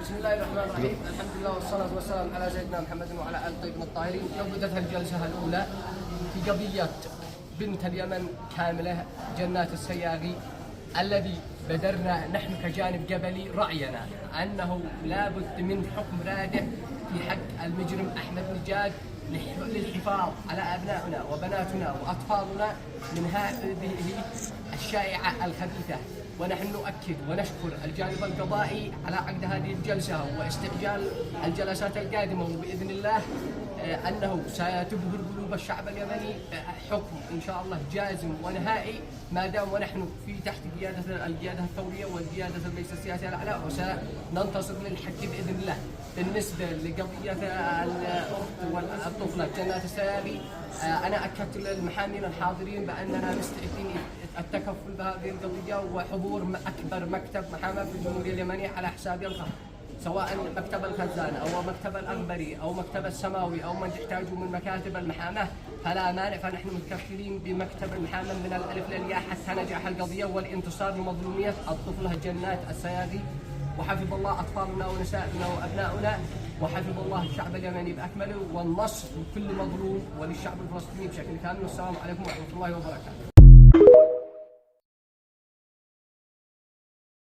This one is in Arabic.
بسم الله الرحمن الرحيم، الحمد لله والصلاة والسلام على سيدنا محمد وعلى آل الطيبين الطاهرين. يوم بدأت الجلسة الأولى في قضية بنت اليمن كاملة جنات السياغي، الذي بدرنا نحن كجانب قبلي رأينا أنه لا بد من حكم رادع في حق المجرم أحمد نجاد للحفاظ على أبنائنا وبناتنا وأطفالنا من هذه الشائعة الخبيثة. ونحن نؤكد ونشكر الجانب القضائي على عقد هذه الجلسة واستعجال الجلسات القادمة، وبإذن الله أنه سيتبهر قلوب الشعب اليمني حكم إن شاء الله جازم ونهائي، ما دام ونحن في تحت القيادة الثورية والقيادة الرئيس السياسي الأعلى، وسننتصر للحق بإذن الله. بالنسبة لقضية الأخت والطفلة جنات السياغي، أنا أكدت للمحامين الحاضرين بأننا مستعدين التكفل بهذه القضية وحضور أكبر مكتب محاماة في الجمهورية اليمنية على حسابي الخاص، سواء مكتب الخزانة أو مكتب الأنبري أو مكتب السماوي أو من تحتاجه من مكاتب المحاماة فلا مانع، فنحن متكفلين بمكتب المحاماة من الألف للياء حتى نجاح القضية والانتصار لمظلومية الطفلة جنات السياغي. وحفظ الله أطفالنا ونسائنا وأبناؤنا، وحفظ الله الشعب اليمني بأكمله، والنصر لكل مظلوم وللشعب الفلسطيني بشكل كامل. والسلام عليكم ورحمة الله وبركاته.